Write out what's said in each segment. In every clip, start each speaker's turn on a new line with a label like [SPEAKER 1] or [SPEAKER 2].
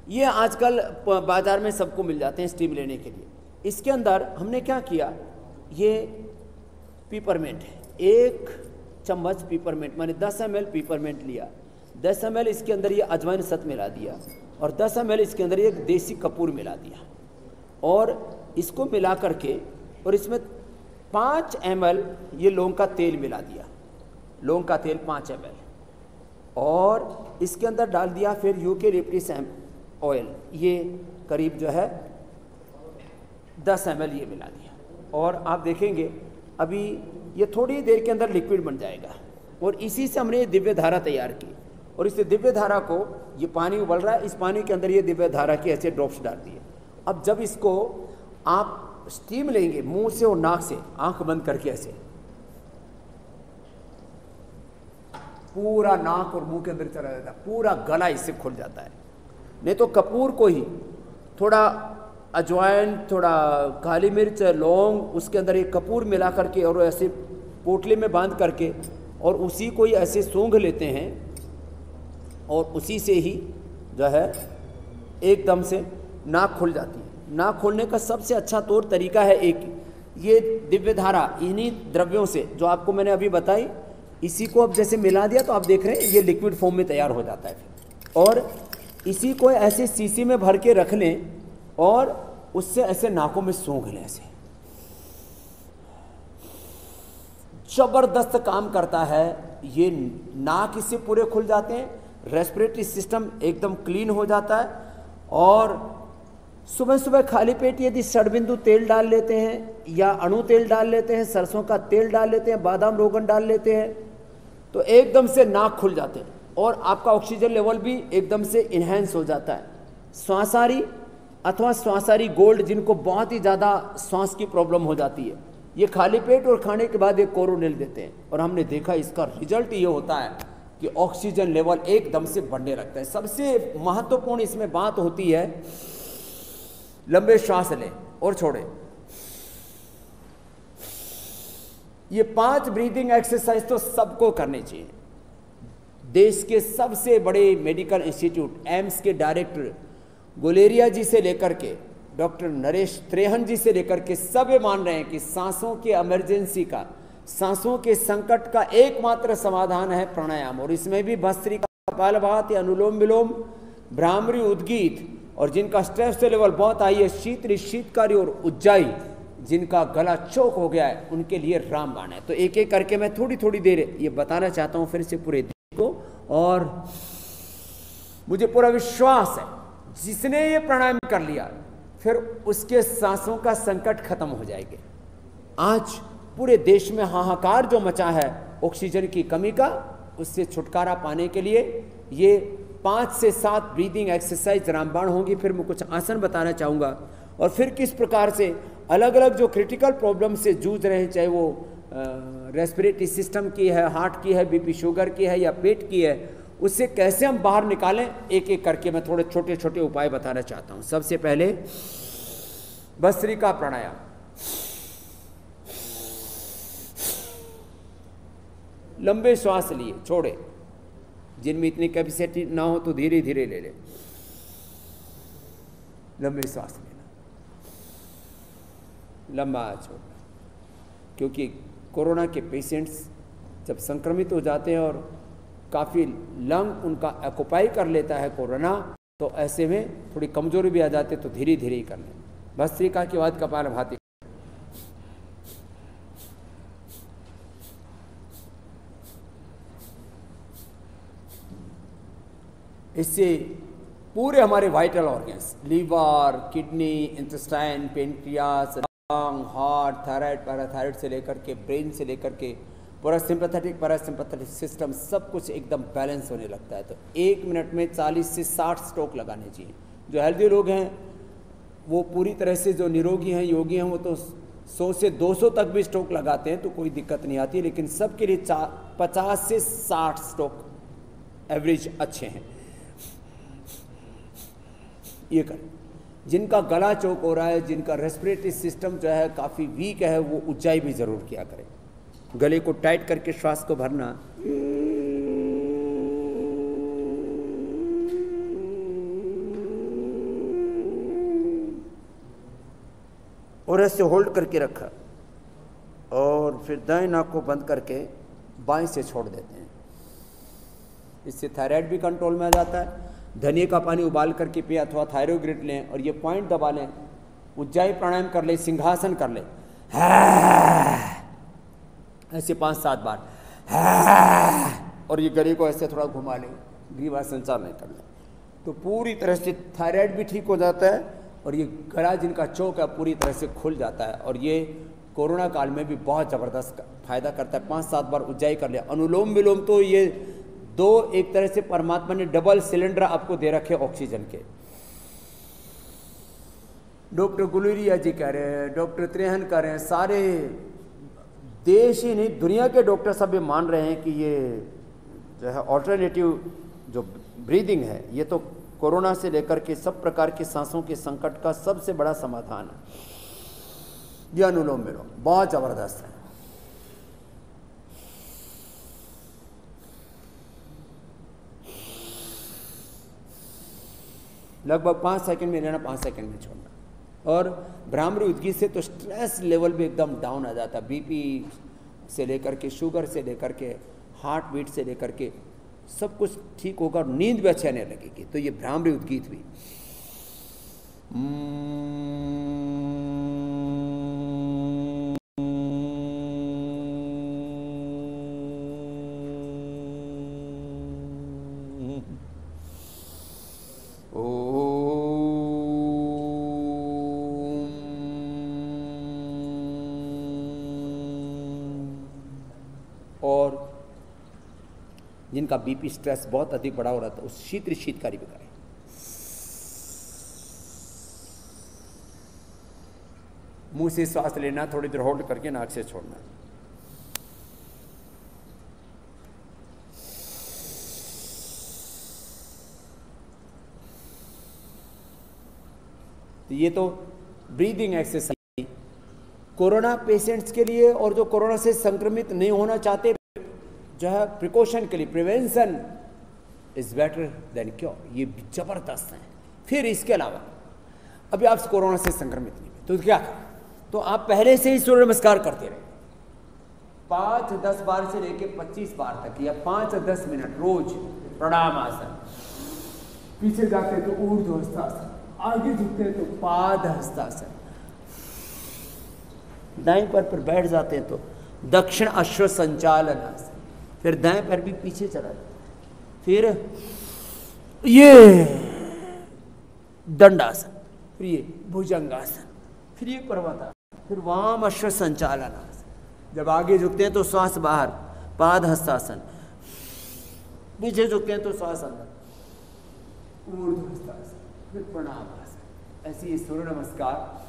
[SPEAKER 1] ये आजकल बाजार में सबको मिल जाते हैं स्टीम लेने के लिए। इसके अंदर हमने क्या किया, ये पीपरमेंट है, 1 चम्मच पीपरमेंट, मैंने 10 ml पीपरमेंट लिया, 10 ml इसके अंदर ये अजवाइन सत मिला दिया, और 10 ml इसके अंदर एक देसी कपूर मिला दिया, और इसको मिला करके और इसमें 5 ml ये लौंग का तेल मिला दिया, लौंग का तेल 5 ml, और इसके अंदर डाल दिया फिर यूकेलिप्टस ऑयल, ये करीब जो है 10 ml ये मिला दिया। और आप देखेंगे अभी ये थोड़ी देर के अंदर लिक्विड बन जाएगा, और इसी से हमने ये दिव्य धारा तैयार की, और इस दिव्य धारा को, ये पानी उबल रहा है, इस पानी के अंदर ये दिव्य धारा के ऐसे ड्रॉप्स डाल दिए। अब जब इसको आप स्टीम लेंगे मुंह से और नाक से, आंख बंद करके ऐसे, पूरा नाक और मुंह के अंदर चला जाता है, पूरा गला इससे खुल जाता है। नहीं तो कपूर को ही थोड़ा अजवाइन, थोड़ा काली मिर्च, लौंग, उसके अंदर एक कपूर मिला करके और ऐसे पोटली में बांध करके और उसी को ही ऐसे सूंघ लेते हैं, और उसी से ही जो है एकदम से नाक खुल जाती है। नाक खोलने का सबसे अच्छा तौर तरीका है एक, ये दिव्य धारा इन्हीं द्रव्यों से जो आपको मैंने अभी बताई, इसी को अब जैसे मिला दिया तो आप देख रहे हैं ये लिक्विड फॉर्म में तैयार हो जाता है। और इसी को ऐसे शीशी में भर के रख लें और उससे ऐसे नाकों में सूंघ लें, ऐसे जबरदस्त काम करता है ये। नाक इससे पूरे खुल जाते हैं, रेस्पिरेटरी सिस्टम एकदम क्लीन हो जाता है। और सुबह सुबह खाली पेट यदि षडबिंदु तेल डाल लेते हैं या अणु तेल डाल लेते हैं, सरसों का तेल डाल लेते हैं, बादाम रोगन डाल लेते हैं, तो एकदम से नाक खुल जाते हैं और आपका ऑक्सीजन लेवल भी एकदम से इन्हेंस हो जाता है। श्वासारी अथवा श्वासारी गोल्ड, जिनको बहुत ही ज़्यादा सांस की प्रॉब्लम हो जाती है, ये खाली पेट और खाने के बाद एक कोरोनिल देते हैं, और हमने देखा इसका रिजल्ट ये होता है कि ऑक्सीजन लेवल एकदम से बढ़ने लगता है। सबसे महत्वपूर्ण इसमें बात होती है, लंबे श्वास लें और छोड़ें। ये 5 ब्रीदिंग एक्सरसाइज तो सबको करनी चाहिए। देश के सबसे बड़े मेडिकल इंस्टीट्यूट एम्स के डायरेक्टर गुलेरिया जी से लेकर के डॉक्टर नरेश त्रेहन जी से लेकर के सब ये मान रहे हैं कि सांसों के इमरजेंसी का, सांसों के संकट का एकमात्र समाधान है प्राणायाम। और इसमें भी भस्त्रिका, कपालभाति, अनुलोम विलोम, भ्रामरी, उद्गीत, और जिनका स्ट्रेस लेवल बहुत हाई है, शीतली, शीतकारी और उज्जाई, जिनका गला चौक हो गया है, उनके लिए रामबाण है। तो एक एक करके मैं थोड़ी थोड़ी देर ये बताना चाहता हूँ फिर से पूरे दिन को। और मुझे पूरा विश्वास है जिसने ये प्राणायाम कर लिया फिर उसके सांसों का संकट खत्म हो जाएगा। आज पूरे देश में हाहाकार जो मचा है ऑक्सीजन की कमी का, उससे छुटकारा पाने के लिए ये 5 से 7 ब्रीदिंग एक्सरसाइज रामबाण होंगी। फिर मैं कुछ आसन बताना चाहूँगा, और फिर किस प्रकार से अलग अलग जो क्रिटिकल प्रॉब्लम से जूझ रहे हैं, चाहे वो रेस्पिरेटरी सिस्टम की है, हार्ट की है, बीपी शुगर की है या पेट की है, उससे कैसे हम बाहर निकालें, एक एक करके मैं थोड़े छोटे छोटे उपाय बताना चाहता हूँ। सबसे पहले भस्त्रिका प्राणायाम। लंबे श्वास लिए, छोड़े, जिनमें इतनी कैपेसिटी ना हो तो धीरे धीरे ले ले। लंबे श्वास लेना, लंबा छोड़ना, क्योंकि कोरोना के पेशेंट्स जब संक्रमित हो जाते हैं और काफ़ी लंग उनका ऑक्युपाई कर लेता है कोरोना, तो ऐसे में थोड़ी कमजोरी भी आ जाती है, तो धीरे धीरे ही कर लें। भस्त्रिका के बाद कपालभाति। इससे पूरे हमारे vital organs, liver, kidney, intestine, pancreas, lung, heart, thyroid, parathyroid से लेकर के ब्रेन से लेकर के पूरा सिंपैथेटिक पैरासिम्पैथेटिक सिस्टम सब कुछ एकदम बैलेंस होने लगता है। तो 1 मिनट में 40 से 60 स्ट्रोक लगाने चाहिए। जो हेल्दी लोग हैं वो पूरी तरह से, जो निरोगी हैं, योगी हैं, वो तो 100 से 200 तक भी स्ट्रोक लगाते हैं तो कोई दिक्कत नहीं आती। लेकिन सबके लिए 50 से 60 स्ट्रोक एवरेज अच्छे हैं, ये करें। जिनका गला चौक हो रहा है, जिनका रेस्पिरेटरी सिस्टम जो है काफ़ी वीक है, वो ऊंचाई भी ज़रूर किया करें। गले को टाइट करके श्वास को भरना, और ऐसे होल्ड करके रखा और फिर दाएं नाक को बंद करके बाएं से छोड़ देते हैं। इससे थायराइड भी कंट्रोल में आ जाता है। धनिया का पानी उबाल करके पिए अथवा थायरोग्रिड लें और ये पॉइंट दबा लें, उज्जाई प्राणायाम कर ले, सिंहासन कर ले, ऐसे 5-7 बार, और ये गले को ऐसे थोड़ा घुमा ले, ग्रीवा संचालन कर ले, तो पूरी तरह से थायराइड भी ठीक हो जाता है और ये गला जिनका चौक है पूरी तरह से खुल जाता है। और ये कोरोना काल में भी बहुत ज़बरदस्त फायदा करता है। 5-7 बार उज्जाई कर ले। अनुलोम विलोम तो ये दो एक तरह से परमात्मा ने डबल सिलेंडर आपको दे रखे ऑक्सीजन के। डॉक्टर गुलेरिया जी कह रहे हैं, डॉक्टर त्रेहन कह रहे हैं, सारे देश ही नहीं दुनिया के डॉक्टर सब ये मान रहे हैं कि ये जो है ऑल्टरनेटिव जो ब्रीदिंग है ये तो कोरोना से लेकर के सब प्रकार के सांसों के संकट का सबसे बड़ा समाधान है। ये अनुलोम विलोम बहुत ज़बरदस्त है। लगभग 5 सेकंड में लेना, 5 सेकंड में छोड़ना। और भ्रामरी उद्गीत से तो स्ट्रेस लेवल भी एकदम डाउन आ जाता है। बीपी से लेकर के, शुगर से लेकर के, हार्ट बीट से लेकर के सब कुछ ठीक होगा और नींद भी अच्छी आने लगेगी। तो ये भ्रामरी उद्गीत भी और जिनका बीपी स्ट्रेस बहुत अधिक बढ़ा हो रहा था उस शीतकारी भी करें। मुंह से सांस लेना, थोड़ी देर होल्ड करके नाक से छोड़ना। तो ये तो ब्रीदिंग एक्सरसाइज कोरोना पेशेंट्स के लिए और जो कोरोना से संक्रमित नहीं होना चाहते जो है प्रिकॉशन के लिए, prevention is better than cure, ये जबरदस्त है। फिर इसके अलावा अभी आप कोरोना से संक्रमित नहीं तो क्या करें? तो आप पहले से ही सूर्य नमस्कार करते रहे 5-10 बार से लेके 25 बार तक, या 5-10 मिनट रोज प्रणाम आसन। पीछे जाते तो ऊर्ध्व हस्तासन, आगे झुकते तो पाद हस्तासन, दाएं पैर पर बैठ जाते हैं तो दक्षिण अश्व संचालन आसन, फिर दाएं पैर भी पीछे चला जाता, फिर ये दंडासन, फिर ये भुजंगासन, फिर ये पर्वतासन, फिर वाम अश्व संचालन आसन। जब आगे झुकते हैं तो श्वास बाहर, पाद हस्तासन, पीछे झुकते हैं तो श्वास अंदर, ऊर्ध्व हस्तासन, फिर प्रणाम आसन। ऐसे ये सूर्य नमस्कार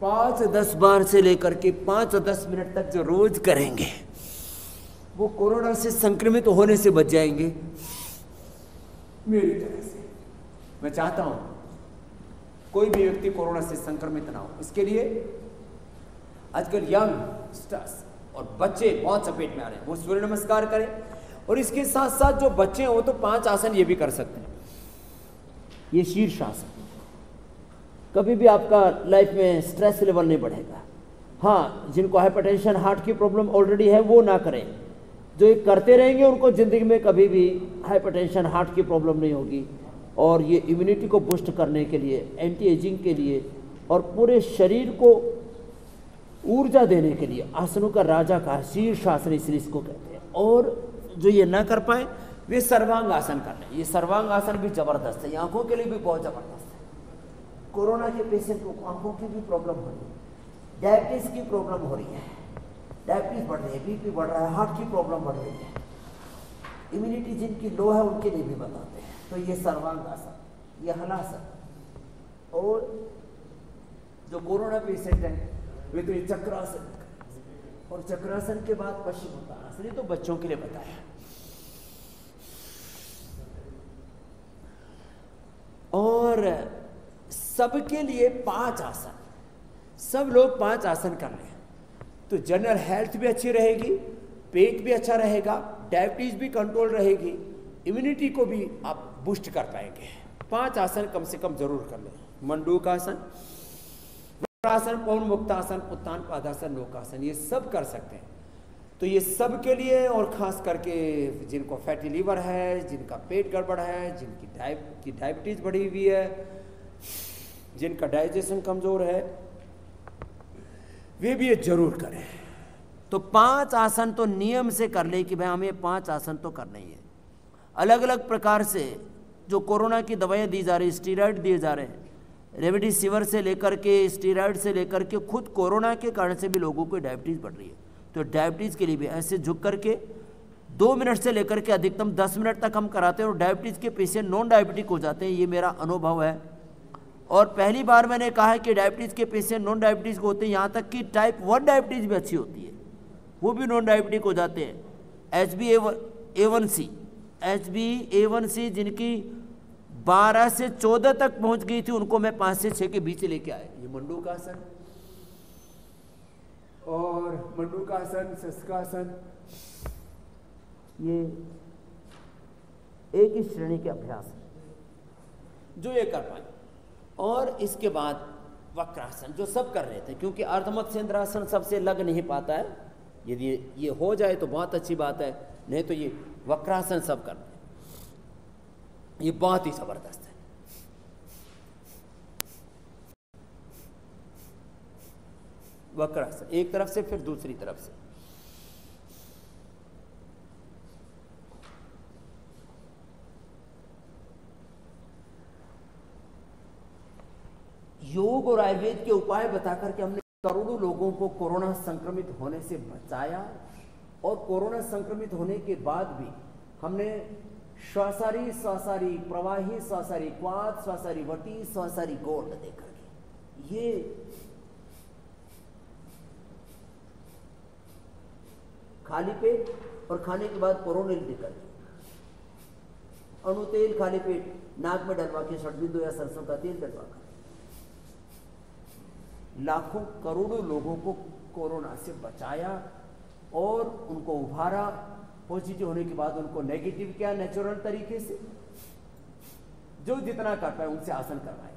[SPEAKER 1] 5-10 बार से लेकर के 5-10 मिनट तक जो रोज करेंगे वो कोरोना से संक्रमित होने से बच जाएंगे। मेरी तरह से मैं चाहता हूं कोई भी व्यक्ति कोरोना से संक्रमित ना हो। इसके लिए आजकल यंग स्टार्स और बच्चे बहुत चपेट में आ रहे हैं, वो सूर्य नमस्कार करें। और इसके साथ साथ जो बच्चे हैं वो तो 5 आसन ये भी कर सकते हैं। ये शीर्ष आसन, कभी भी आपका लाइफ में स्ट्रेस लेवल नहीं बढ़ेगा। हाँ, जिनको हाइपरटेंशन हार्ट की प्रॉब्लम ऑलरेडी है वो ना करें। जो ये करते रहेंगे उनको ज़िंदगी में कभी भी हाइपरटेंशन हार्ट की प्रॉब्लम नहीं होगी। और ये इम्यूनिटी को बूस्ट करने के लिए, एंटी एजिंग के लिए और पूरे शरीर को ऊर्जा देने के लिए आसनों का राजा का शीर्ष आसन इसलिए इसको कहते हैं। और जो ये ना कर पाए वे सर्वांग आसन कर लें। ये सर्वांग आसन भी ज़बरदस्त है, आँखों के लिए भी बहुत ज़बरदस्त है। कोरोना के पेशेंट को आँखों की भी प्रॉब्लम हो रही है, डायबिटीज़ की प्रॉब्लम हो रही है, डायबिटीज़ बढ़ रही है, बीपी बढ़ रहा है, हार्ट की प्रॉब्लम बढ़ रही है, इम्यूनिटी जिनकी लो है उनके लिए भी बताते हैं। तो ये सर्वांग आसन, ये हलासन। और जो कोरोना पेशेंट हैं वे तो ये चक्रासन, और चक्रासन के बाद पश्चिमोत्तानासन, ये तो बच्चों के लिए बताया। और सबके लिए 5 आसन, सब लोग 5 आसन कर लें तो जनरल हेल्थ भी अच्छी रहेगी, पेट भी अच्छा रहेगा, डायबिटीज भी कंट्रोल रहेगी, इम्यूनिटी को भी आप बूस्ट कर पाएंगे। 5 आसन कम से कम जरूर कर लें। मंडूक आसन, आसन, पवन मुक्तासन, उत्तान पादासन, नौकासन, ये सब कर सकते हैं। तो ये सब के लिए, और खास करके जिनको फैटी लीवर है, जिनका पेट गड़बड़ है, जिनकी डायबिटीज बढ़ी हुई है, जिनका डाइजेशन कमजोर है, वे भी ये जरूर करें। तो 5 आसन तो नियम से कर ले कि भाई हमें 5 आसन तो करना ही है। अलग अलग प्रकार से जो कोरोना की दवाइयाँ दी जा रही, स्टीरॉयड दिए जा रहे हैं, रेमडेसिविर से लेकर के, स्टीरॉयड से लेकर के, खुद कोरोना के कारण से भी लोगों को डायबिटीज़ बढ़ रही है। तो डायबिटीज़ के लिए भी ऐसे झुक करके 2 मिनट से लेकर के अधिकतम 10 मिनट तक हम कराते हैं और डायबिटीज़ के पेशेंट नॉन डायबिटिक हो जाते हैं। ये मेरा अनुभव है। और पहली बार मैंने कहा है कि डायबिटीज़ के पेशेंट नॉन डायबिटीज़ को होते हैं, यहाँ तक कि टाइप 1 डायबिटीज़ भी अच्छी होती है, वो भी नॉन डायबिटिक हो जाते हैं। HbA1c जिनकी 12 से 14 तक पहुंच गई थी, उनको मैं 5 से 6 के बीच लेके आया। ये मंडूकासन और मंडूकासन, शस्त्रासन, ये एक ही श्रेणी के अभ्यास है जो ये कर पाए। और इसके बाद वक्रासन जो सब कर रहे थे, क्योंकि अर्धमत्स्येंद्रासन सबसे लग नहीं पाता है। यदि ये हो जाए तो बहुत अच्छी बात है, नहीं तो ये वक्रासन सब कर रहे हैं, ये बहुत ही जबरदस्त है। वक्रासन एक तरफ से, फिर दूसरी तरफ से। योग और आयुर्वेद के उपाय बताकर के हमने करोड़ों लोगों को कोरोना संक्रमित होने से बचाया। और कोरोना संक्रमित होने के बाद भी हमने श्वासारी, श्वासारी प्रवाही, श्वासारी क्वाथ, श्वासारी वटी, श्वासारी गोल्ड देकर के, ये खाली पेट और खाने के बाद कोरोनिल देकर के, अणु तेल खाली पेट नाक में डलवा के, षड्बिंदु या सरसों का तेल डलवा कर लाखों करोड़ों लोगों को कोरोना से बचाया और उनको उभारा। पॉजिटिव होने के बाद उनको नेगेटिव किया नेचुरल तरीके से, जो जितना कर पाए उनसे आसन करवाए।